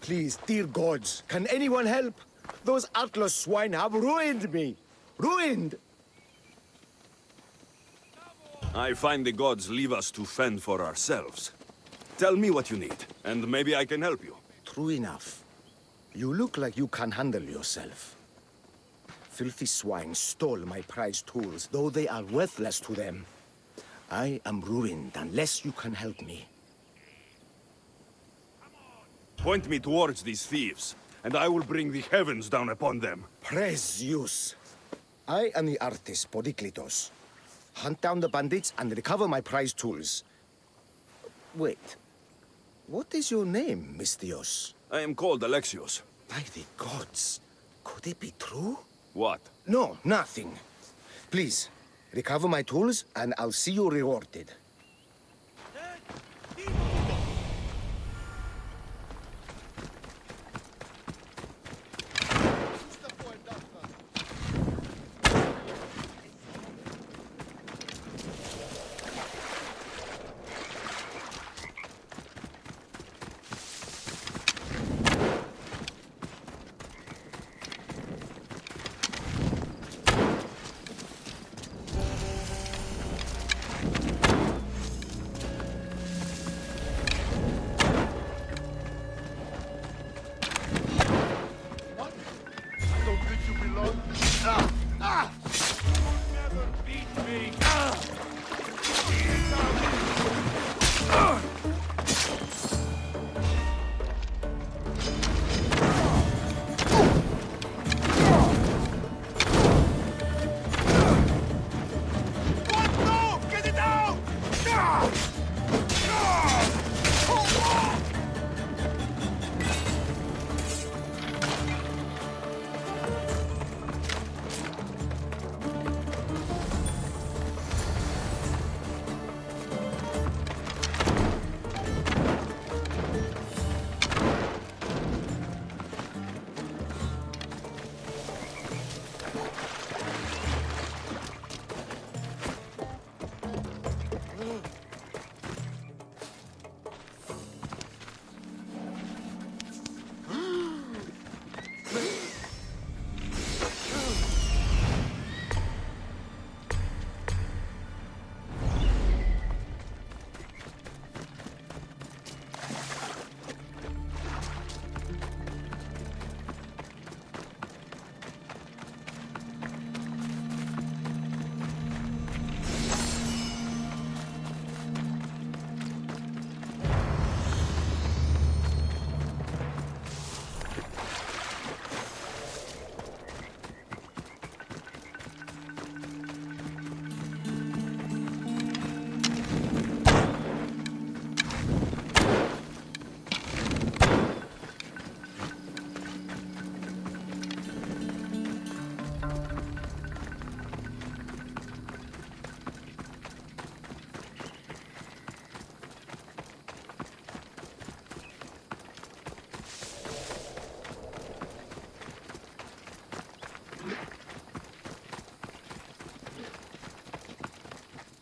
Please, dear gods, can anyone help? Those Atlas swine have ruined me. Ruined! I find the gods leave us to fend for ourselves. Tell me what you need, and maybe I can help you. True enough. You look like you can handle yourself. Filthy swine stole my prized tools, though they are worthless to them. I am ruined unless you can help me. Point me towards these thieves, and I will bring the heavens down upon them. Praise Zeus. I am the artist, Podiklitos. Hunt down the bandits and recover my prized tools. Wait. What is your name, Mystios? I am called Alexios. By the gods. Could it be true? What? No, nothing. Please, recover my tools and I'll see you rewarded.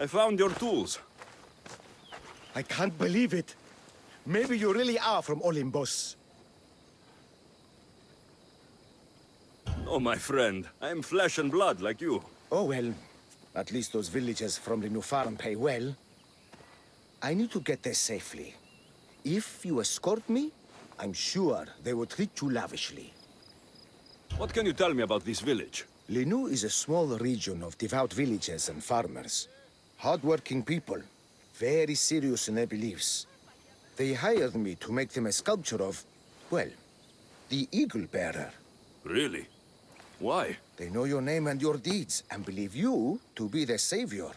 I found your tools. I can't believe it. Maybe you really are from Olympus. No, my friend. I am flesh and blood like you. Oh, well. At least those villagers from the new farm pay well. I need to get there safely. If you escort me, I'm sure they will treat you lavishly. What can you tell me about this village? Linu is a small region of devout villagers and farmers. Hard-working people, very serious in their beliefs. They hired me to make them a sculpture of, well, the Eagle Bearer. Really? Why? They know your name and your deeds, and believe you to be their savior.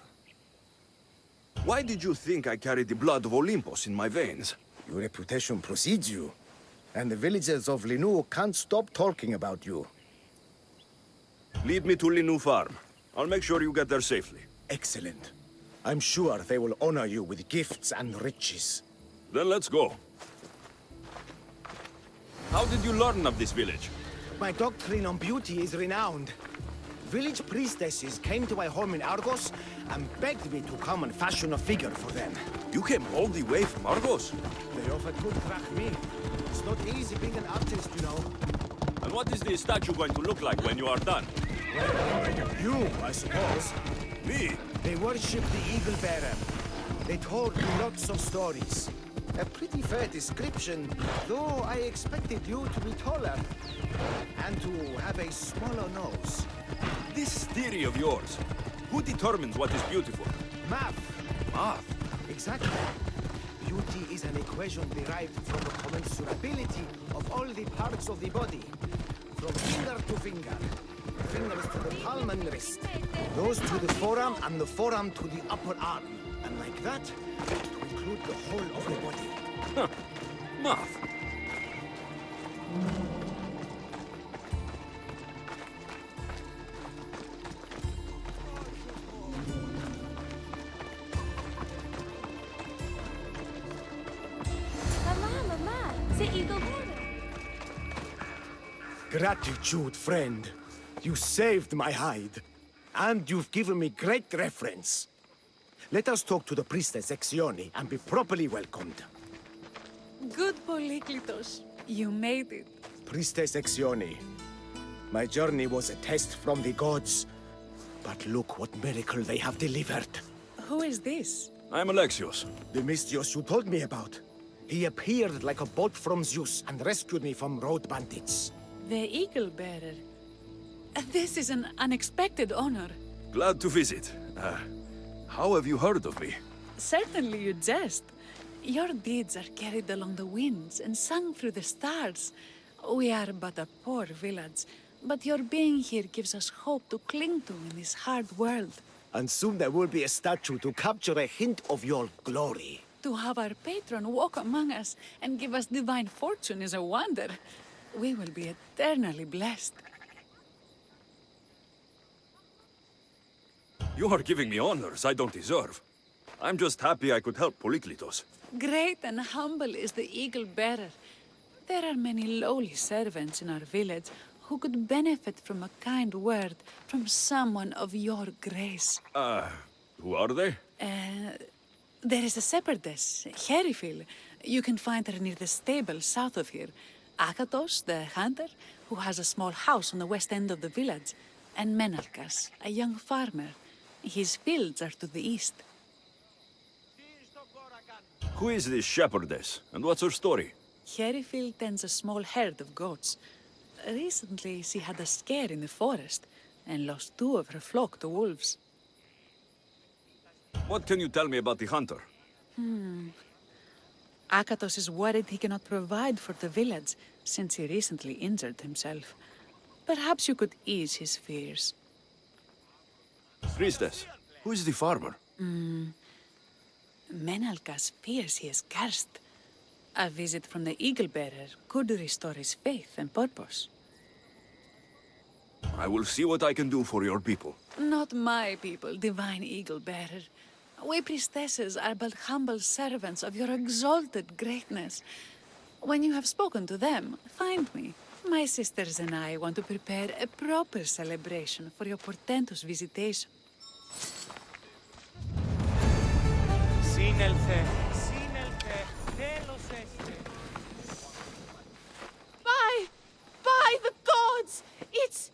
Why did you think I carried the blood of Olympus in my veins? Your reputation precedes you, and the villagers of Linu can't stop talking about you. Lead me to Linu Farm. I'll make sure you get there safely. Excellent. I'm sure they will honor you with gifts and riches. Then let's go. How did you learn of this village? My doctrine on beauty is renowned. Village priestesses came to my home in Argos and begged me to come and fashion a figure for them. You came all the way from Argos? They offered good drachmi. It's not easy being an artist, you know. And what is the statue going to look like when you are done? You, I suppose. Me? They worship the Eagle Bearer. They told me lots of stories. A pretty fair description, though I expected you to be taller. And to have a smaller nose. This theory of yours, who determines what is beautiful? Math. Math? Exactly. Beauty is an equation derived from the commensurability of all the parts of the body. From finger to finger. Fingers to the palm and wrist. Those to the forearm and the forearm to the upper arm. And like that, to include the whole of the body. Huh. Math. Mama, c'est Eagle Bearer. Gratitude, friend. You saved my hide. And you've given me great reference. Let us talk to the priestess Exioni and be properly welcomed. Good Polyklitos. You made it. Priestess Exioni, my journey was a test from the gods. But look what miracle they have delivered. Who is this? I'm Alexios. The Mystios you told me about. He appeared like a bolt from Zeus and rescued me from road bandits. The Eagle Bearer. This is an unexpected honor. Glad to visit. How have you heard of me? Certainly you jest. Your deeds are carried along the winds and sung through the stars. We are but a poor village, but your being here gives us hope to cling to in this hard world. And soon there will be a statue to capture a hint of your glory. To have our patron walk among us and give us divine fortune is a wonder. We will be eternally blessed. You are giving me honors I don't deserve. I'm just happy I could help Polyklitos. Great and humble is the Eagle Bearer. There are many lowly servants in our village who could benefit from a kind word from someone of your grace. Who are they? There is a shepherdess, Herifil. You can find her near the stable south of here. Akatos, the hunter, who has a small house on the west end of the village. And Menalkas, a young farmer. His fields are to the east. Who is this shepherdess, and what's her story? Herifil tends a small herd of goats. Recently, she had a scare in the forest and lost 2 of her flock to wolves. What can you tell me about the hunter? Akatos is worried he cannot provide for the village since he recently injured himself. Perhaps you could ease his fears. Priestess, who is the farmer? Menalkas fears he is cursed. A visit from the Eagle Bearer could restore his faith and purpose. I will see what I can do for your people. Not my people, divine Eagle Bearer. We priestesses are but humble servants of your exalted greatness. When you have spoken to them, find me. My sisters and I want to prepare a proper celebration for your portentous visitation. By the gods! It's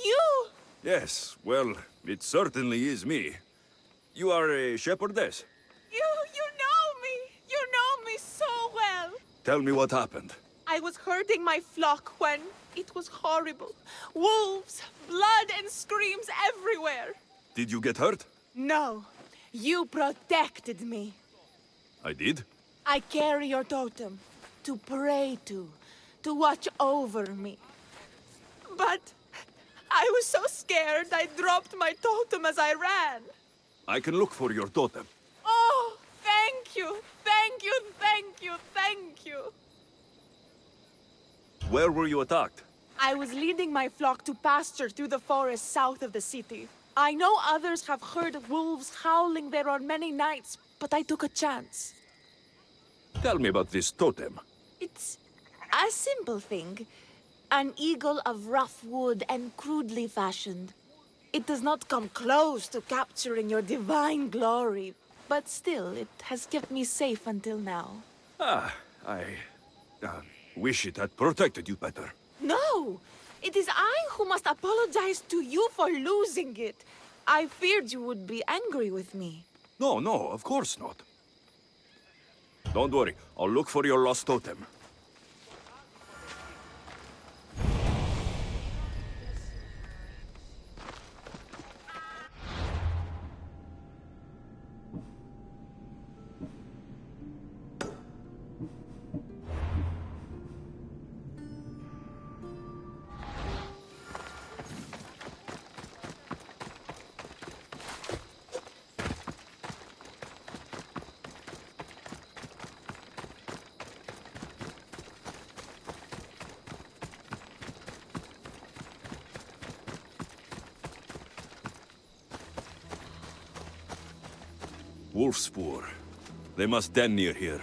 you! Yes, well, it certainly is me. You are a shepherdess. You know me! You know me so well! Tell me what happened. I was herding my flock when it was horrible. Wolves, blood and screams everywhere. Did you get hurt? No, you protected me. I did. I carry your totem to pray to watch over me. But I was so scared I dropped my totem as I ran. I can look for your totem. Oh, thank you, thank you, thank you, thank you. Where were you attacked? I was leading my flock to pasture through the forest south of the city. I know others have heard wolves howling there on many nights, but I took a chance. Tell me about this totem. It's a simple thing. An eagle of rough wood and crudely fashioned. It does not come close to capturing your divine glory, but still, it has kept me safe until now. I wish it had protected you better. No! It is I who must apologize to you for losing it. I feared you would be angry with me. No, of course not. Don't worry, I'll look for your lost totem. Wolf spoor. They must den near here.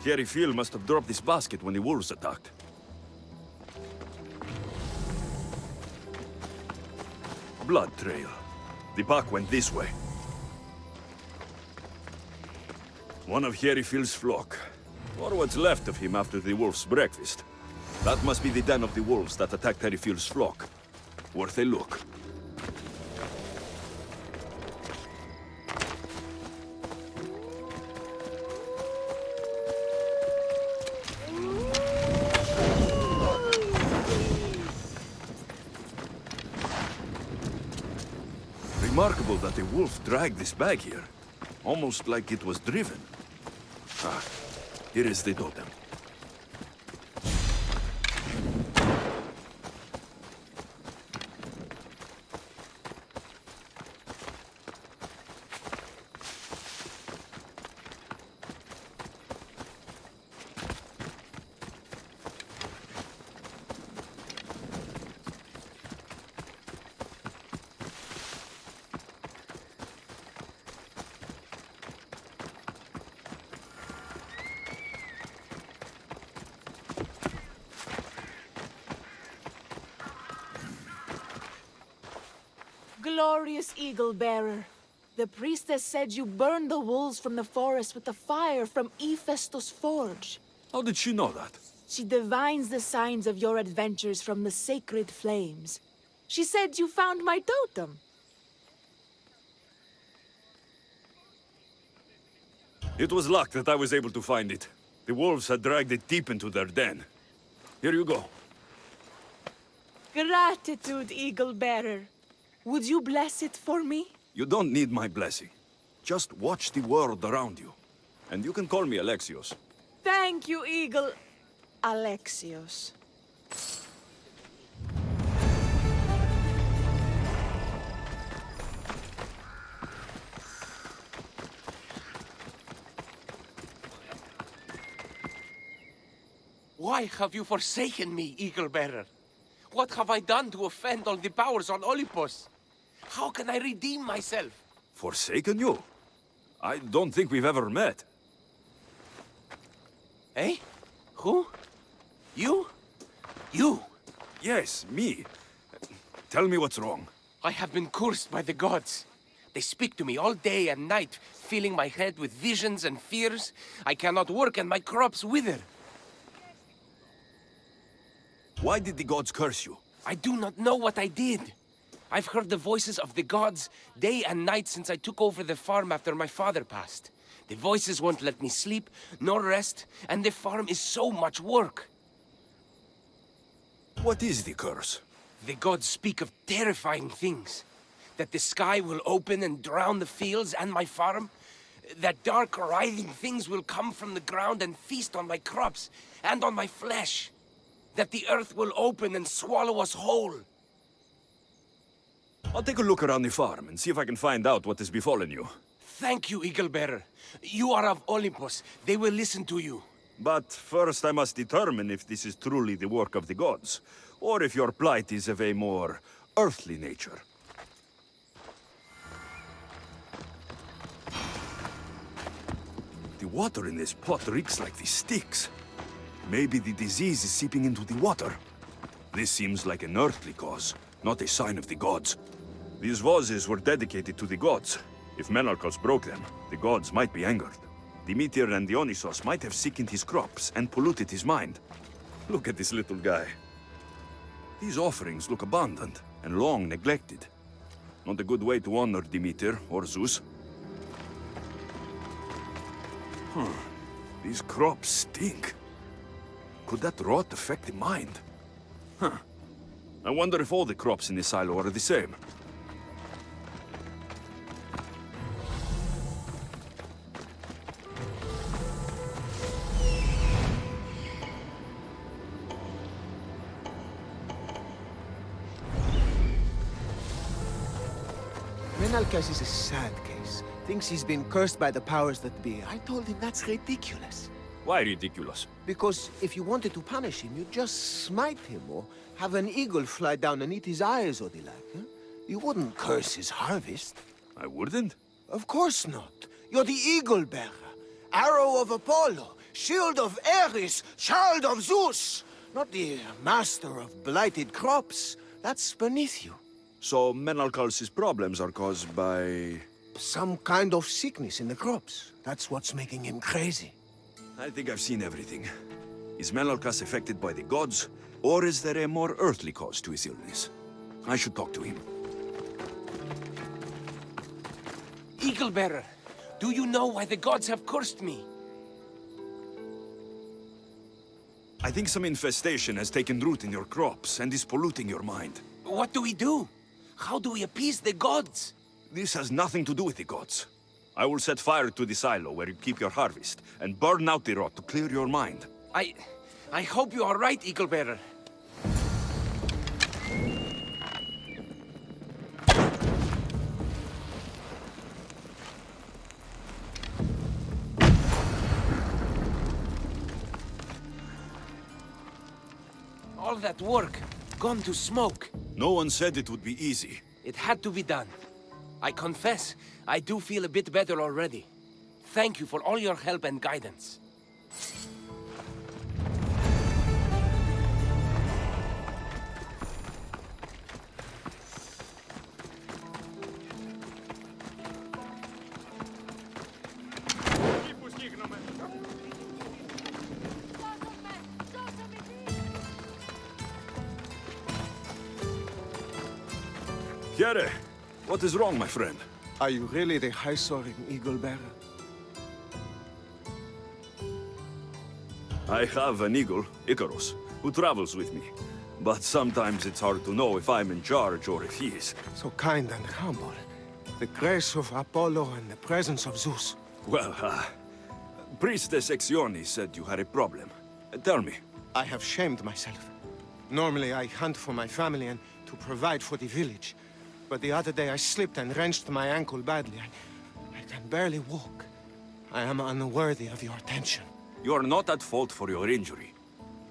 Jerry Phil must have dropped this basket when the wolves attacked. Blood trail. The pack went this way. One of Jerry Phil's flock. Or what's left of him after the wolf's breakfast. That must be the den of the wolves that attacked Jerry Phil's flock. Worth a look. Remarkable that a wolf dragged this bag here. Almost like it was driven. Here is the totem. Glorious Eagle Bearer. The priestess said you burned the wolves from the forest with the fire from Hephaestus' forge. How did she know that? She divines the signs of your adventures from the sacred flames. She said you found my totem. It was luck that I was able to find it. The wolves had dragged it deep into their den. Here you go. Gratitude, Eagle Bearer. Would you bless it for me? You don't need my blessing. Just watch the world around you. And you can call me Alexios. Thank you, Eagle... Alexios. Why have you forsaken me, Eagle Bearer? What have I done to offend all the powers on Olympus? How can I redeem myself? Forsaken you? I don't think we've ever met. Eh? Who? You? You? Yes, me. Tell me what's wrong. I have been cursed by the gods. They speak to me all day and night, filling my head with visions and fears. I cannot work and my crops wither. Why did the gods curse you? I do not know what I did. I've heard the voices of the gods day and night since I took over the farm after my father passed. The voices won't let me sleep, nor rest, and the farm is so much work. What is the curse? The gods speak of terrifying things. That the sky will open and drown the fields and my farm. That dark, writhing things will come from the ground and feast on my crops and on my flesh. That the earth will open and swallow us whole. I'll take a look around the farm and see if I can find out what has befallen you. Thank you, Eagle Bearer. You are of Olympus. They will listen to you. But first I must determine if this is truly the work of the gods, or if your plight is of a more earthly nature. The water in this pot reeks like the sticks. Maybe the disease is seeping into the water. This seems like an earthly cause, not a sign of the gods. These vases were dedicated to the gods. If Menalcos broke them, the gods might be angered. Demeter and Dionysos might have sickened his crops and polluted his mind. Look at this little guy. These offerings look abandoned and long neglected. Not a good way to honor Demeter or Zeus. These crops stink. Could that rot affect the mind? I wonder if all the crops in this silo are the same. Menalcas is a sad case. Thinks he's been cursed by the powers that be. I told him that's ridiculous. Why ridiculous? Because if you wanted to punish him, you'd just smite him or have an eagle fly down and eat his eyes or the like. Huh? You wouldn't curse his harvest. I wouldn't? Of course not. You're the eagle bearer. Arrow of Apollo, shield of Ares, child of Zeus. Not the master of blighted crops. That's beneath you. So Menalcos' problems are caused by... Some kind of sickness in the crops. That's what's making him crazy. I think I've seen everything. Is Menalcos affected by the gods, or is there a more earthly cause to his illness? I should talk to him. Eagle Bearer, do you know why the gods have cursed me? I think some infestation has taken root in your crops and is polluting your mind. What do we do? How do we appease the gods? This has nothing to do with the gods. I will set fire to the silo where you keep your harvest, and burn out the rot to clear your mind. I hope you are right, Eagle Bearer. All that work, gone to smoke. No one said it would be easy. It had to be done. I confess, I do feel a bit better already. Thank you for all your help and guidance. Kjere, what is wrong, my friend? Are you really the high-soaring eagle bearer? I have an eagle, Icarus, who travels with me. But sometimes it's hard to know if I'm in charge or if he is. So kind and humble. The grace of Apollo and the presence of Zeus. Well, Priestess Exione said you had a problem. Tell me. I have shamed myself. Normally I hunt for my family and to provide for the village. But the other day I slipped and wrenched my ankle badly. I can barely walk. I am unworthy of your attention. You are not at fault for your injury.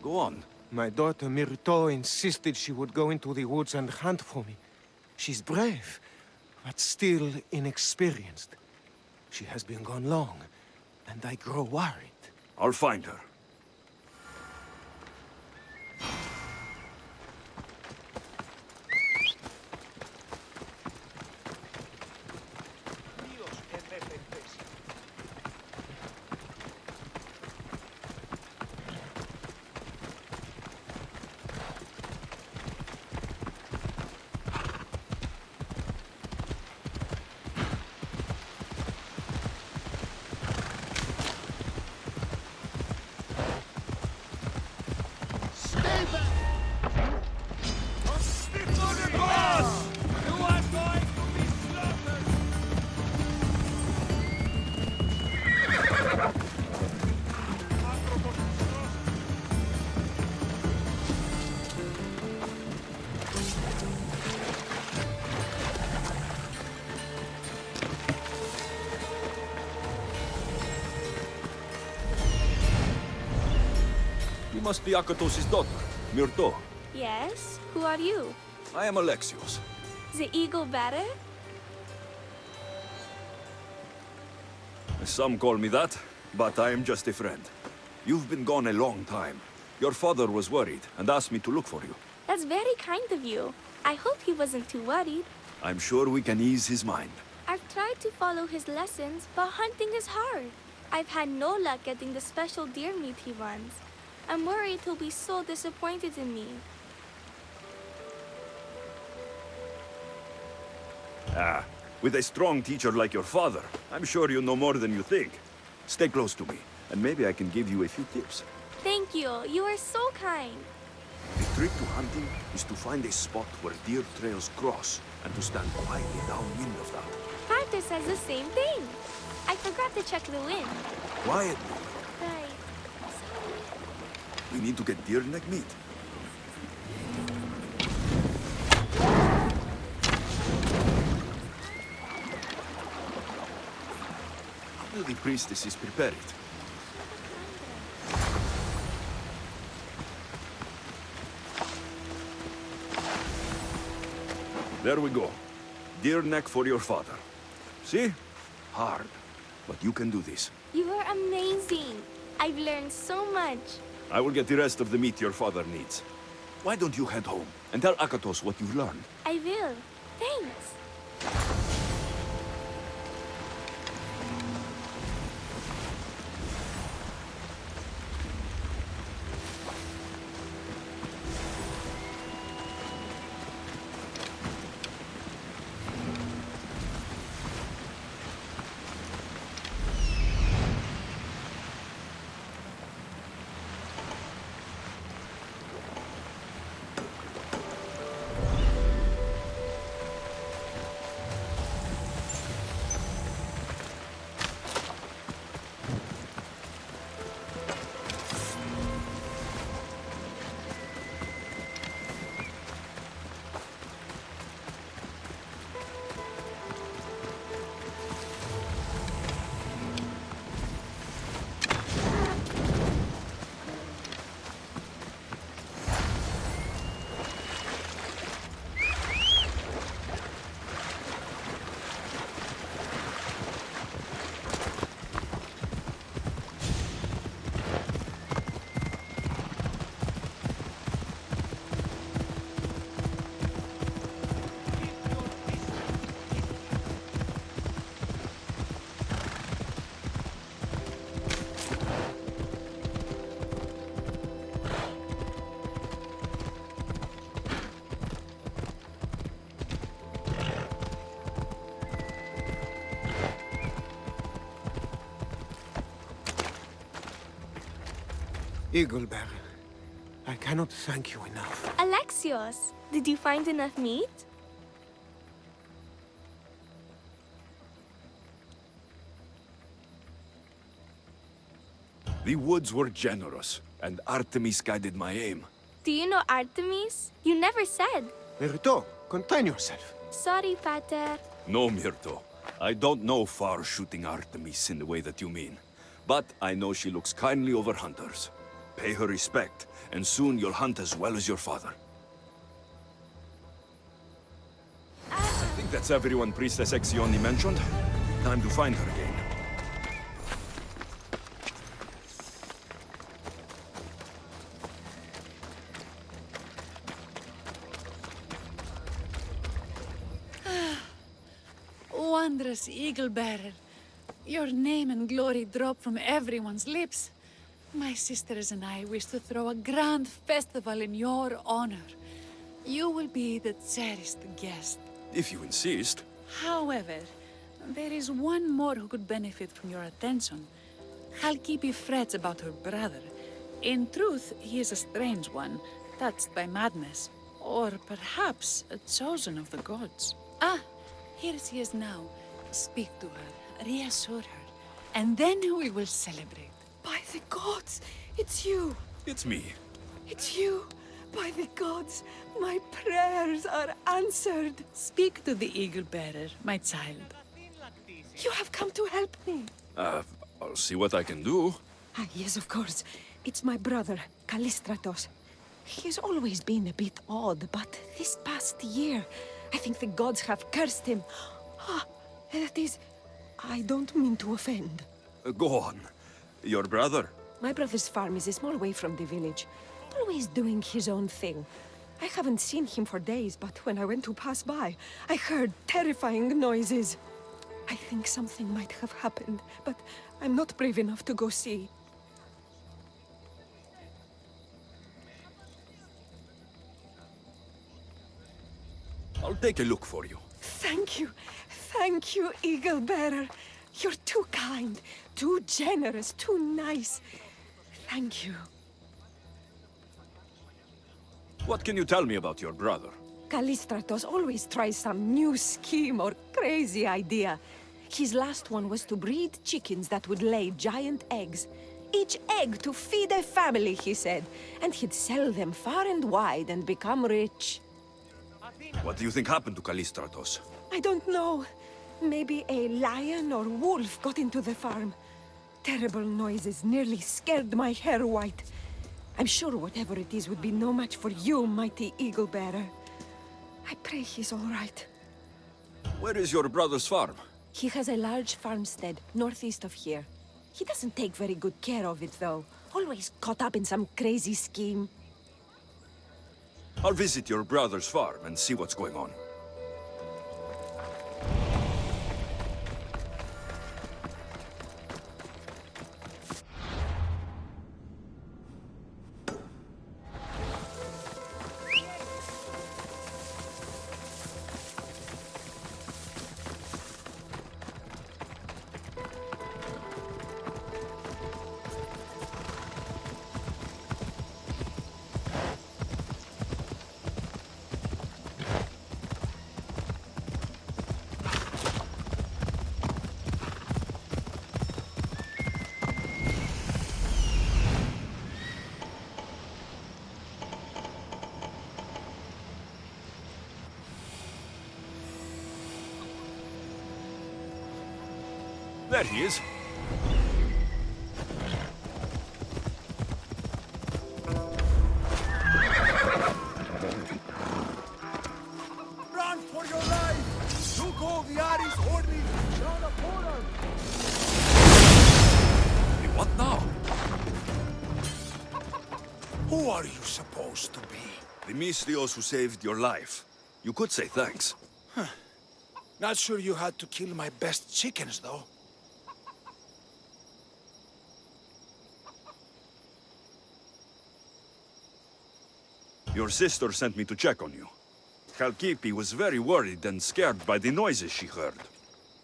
Go on. My daughter Myrto insisted she would go into the woods and hunt for me. She's brave, but still inexperienced. She has been gone long, and I grow worried. I'll find her. must be Akatos' daughter, Myrto. Yes? Who are you? I am Alexios. The eagle better? Some call me that, but I am just a friend. You've been gone a long time. Your father was worried and asked me to look for you. That's very kind of you. I hope he wasn't too worried. I'm sure we can ease his mind. I've tried to follow his lessons, but hunting is hard. I've had no luck getting the special deer meat he wants. I'm worried he'll be so disappointed in me. Ah, with a strong teacher like your father, I'm sure you know more than you think. Stay close to me, and maybe I can give you a few tips. Thank you. You are so kind. The trick to hunting is to find a spot where deer trails cross, and to stand quietly downwind of that. Pater says the same thing. I forgot to check the wind. Quietly. Right. We need to get deer neck meat. How will the priestesses prepare it? There we go. Deer neck for your father. See? Hard. But you can do this. You are amazing. I've learned so much. I will get the rest of the meat your father needs. Why don't you head home and tell Akatos what you've learned? I will. Thanks. Eaglebearer, I cannot thank you enough. Alexios, did you find enough meat? The woods were generous, and Artemis guided my aim. Do you know Artemis? You never said. Myrto, contain yourself. Sorry, Pater. No, Myrto. I don't know far-shooting Artemis in the way that you mean. But I know she looks kindly over hunters. Pay her respect, and soon you'll hunt as well as your father. I think that's everyone Priestess Exioni mentioned. Time to find her again. Wondrous eagle-bearer. Your name and glory drop from everyone's lips. My sisters and I wish to throw a grand festival in your honor. You will be the cherished guest. If you insist. However, there is one more who could benefit from your attention. Halkipi frets about her brother. In truth, he is a strange one, touched by madness. Or perhaps a chosen of the gods. Ah, here she is now. Speak to her, reassure her, and then we will celebrate. By the gods, it's you! It's me. It's you! By the gods, my prayers are answered! Speak to the eagle-bearer, my child. You have come to help me! I'll see what I can do. Ah, yes, of course. It's my brother, Callistratos. He's always been a bit odd, but this past year, I think the gods have cursed him. Ah, that is... I don't mean to offend. Go on. Your brother? My brother's farm is a small way from the village. Always doing his own thing. I haven't seen him for days, but when I went to pass by, I heard terrifying noises. I think something might have happened, but I'm not brave enough to go see. I'll take a look for you. Thank you. Thank you, Eagle Bearer. You're too kind, too generous, too nice. Thank you. What can you tell me about your brother? Callistratos always tries some new scheme or crazy idea. His last one was to breed chickens that would lay giant eggs. Each egg to feed a family, he said. And he'd sell them far and wide and become rich. What do you think happened to Callistratos? I don't know. Maybe a lion or wolf got into the farm. Terrible noises nearly scared my hair white. I'm sure whatever it is would be no match for you, mighty Eagle Bearer. I pray he's all right. Where is your brother's farm? He has a large farmstead northeast of here. He doesn't take very good care of it, though. Always caught up in some crazy scheme. I'll visit your brother's farm and see what's going on. There he is. Run for your life! Look all the Ares hordes down upon us! What now? Who are you supposed to be? The Mystios who saved your life. You could say thanks. Not sure you had to kill my best chickens, though. Your sister sent me to check on you. Chalkipi was very worried and scared by the noises she heard.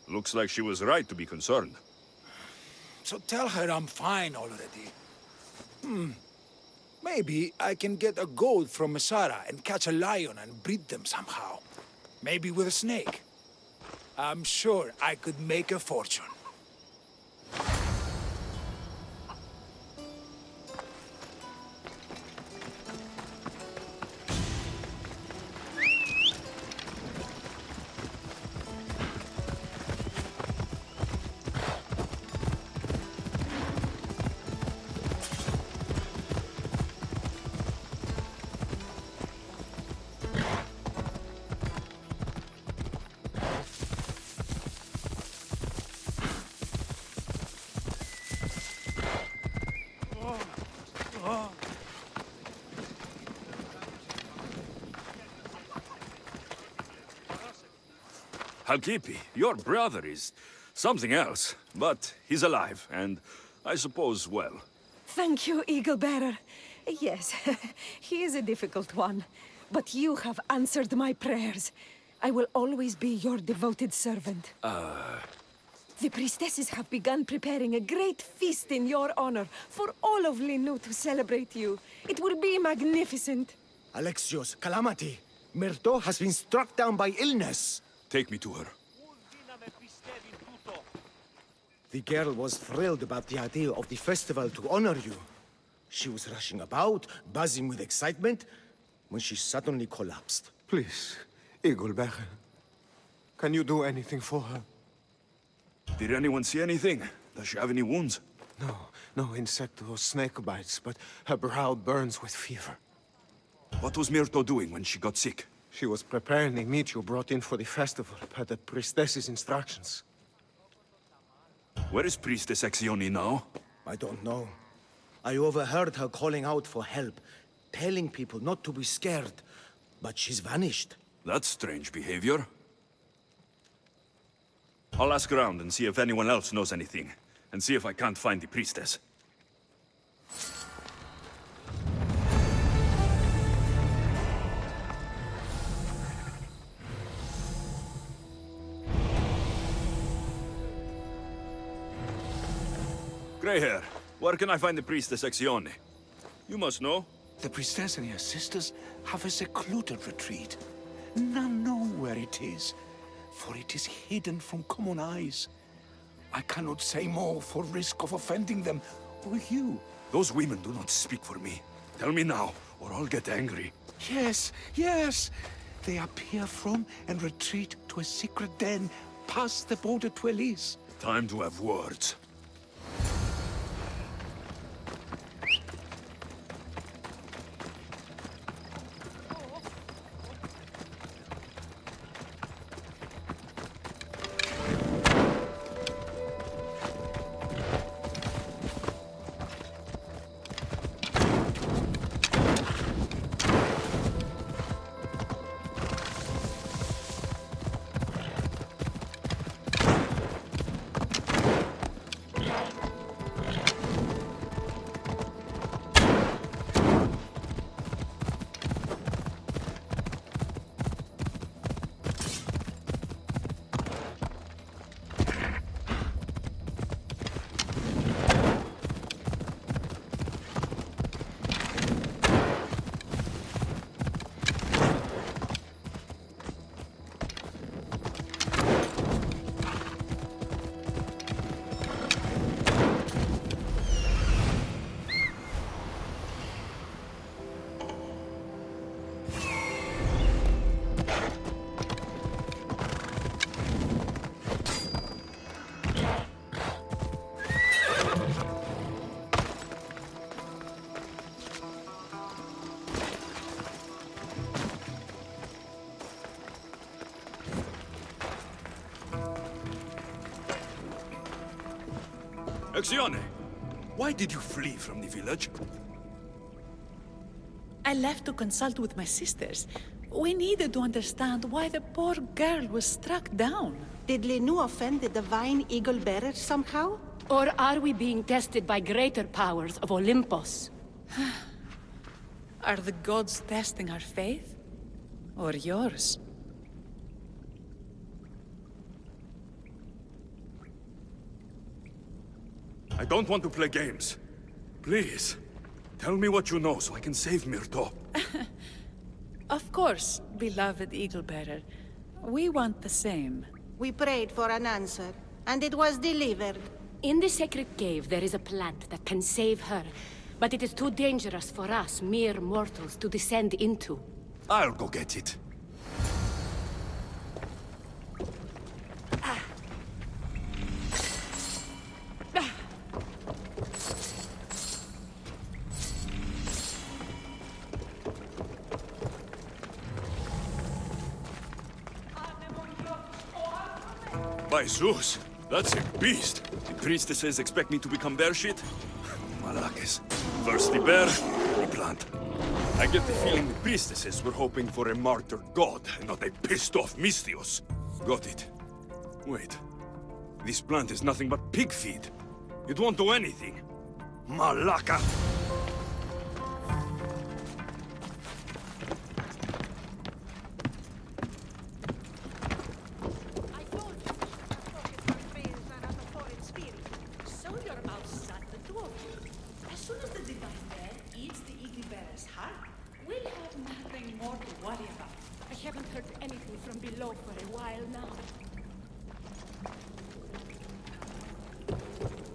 Looks like she was right to be concerned. So tell her I'm fine already. Maybe I can get a goat from Mesara and catch a lion and breed them somehow. Maybe with a snake. I'm sure I could make a fortune. Chalkipi, your brother is something else, but he's alive, and I suppose well. Thank you, Eagle Bearer. Yes, he is a difficult one, but you have answered my prayers. I will always be your devoted servant. The priestesses have begun preparing a great feast in your honor for all of Linu to celebrate you. It will be magnificent. Alexios, calamity! Myrto has been struck down by illness. Take me to her. The girl was thrilled about the idea of the festival to honor you. She was rushing about, buzzing with excitement, when she suddenly collapsed. Please, Eagle Bearer. Can you do anything for her? Did anyone see anything? Does she have any wounds? No insect or snake bites, but her brow burns with fever. What was Myrto doing when she got sick? She was preparing the meat you brought in for the festival, per the priestess's instructions. Where is Priestess Exione now? I don't know. I overheard her calling out for help, telling people not to be scared, but she's vanished. That's strange behavior. I'll ask around and see if anyone else knows anything, and see if I can't find the priestess. Greyhair, where can I find the priestess Exione? You must know. The priestess and her sisters have a secluded retreat. None know where it is, for it is hidden from common eyes. I cannot say more for risk of offending them or you. Those women do not speak for me. Tell me now, or I'll get angry. Yes, yes. They appear from and retreat to a secret den past the border to Elise. Time to have words. Exione, why did you flee from the village? I left to consult with my sisters. We needed to understand why the poor girl was struck down. Did Lenu offend the divine eagle bearer somehow? Or are we being tested by greater powers of Olympus? Are the gods testing our faith? Or yours? I don't want to play games. Please, tell me what you know so I can save Myrto. Of course, beloved eagle bearer. We want the same. We prayed for an answer, and it was delivered. In the sacred cave, there is a plant that can save her, but it is too dangerous for us, mere mortals, to descend into. I'll go get it. By Zeus, that's a beast. The priestesses expect me to become bear shit? Malakes. First the bear, the plant. I get the feeling the priestesses were hoping for a martyred god, and not a pissed-off Mystios. Got it. Wait. This plant is nothing but pig feed. It won't do anything. Malaka!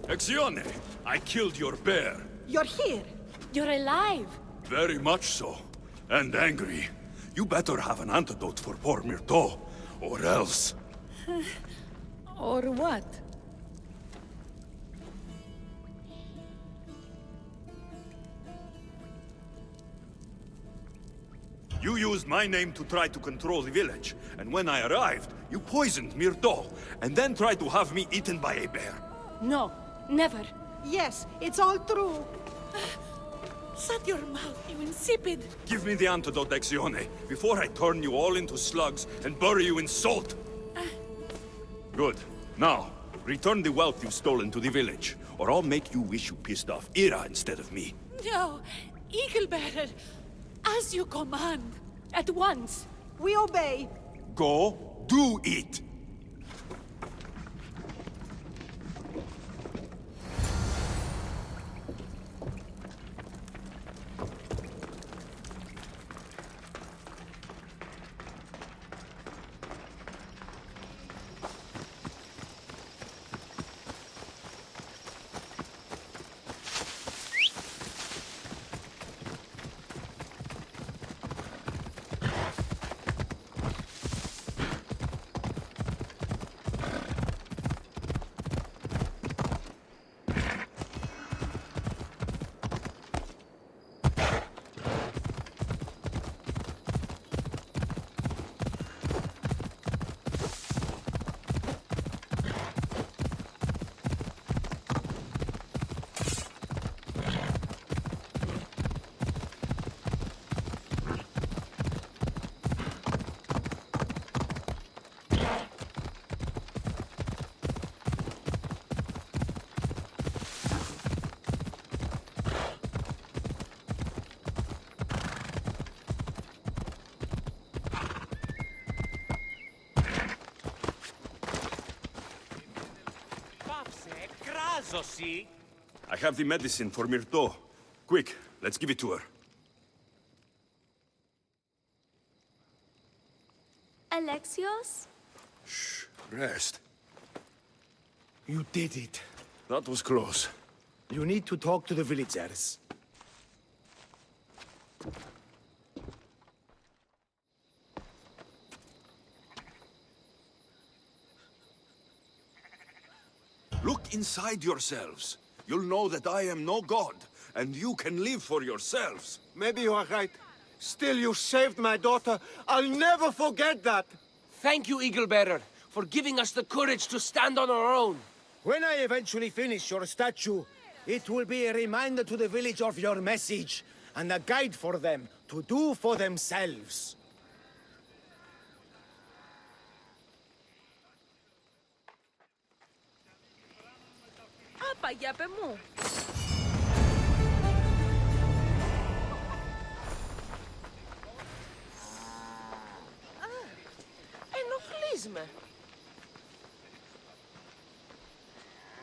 Exione, I killed your bear. You're here! You're alive! Very much so. And angry. You better have an antidote for poor Myrto, or else. Or what? You used my name to try to control the village, and when I arrived, you poisoned Myrto, and then tried to have me eaten by a bear. No, never. Yes, it's all true. Shut your mouth, you insipid! Give me the antidote, Exione, before I turn you all into slugs and bury you in salt. Good. Now, return the wealth you've stolen to the village, or I'll make you wish you pissed off Ira instead of me. No, Eagle Bearer, as you command. At once. We obey. Go, do it! I have the medicine for Myrto. Quick, let's give it to her. Alexios? Shh, rest. You did it. That was close. You need to talk to the villagers. Look inside yourselves. You'll know that I am no god, and you can live for yourselves. Maybe you are right. Still, you saved my daughter. I'll never forget that. Thank you, Eagle Bearer, for giving us the courage to stand on our own. When I eventually finish your statue, it will be a reminder to the village of your message, and a guide for them to do for themselves. Παγιάπε μου. Ενοχλείς με.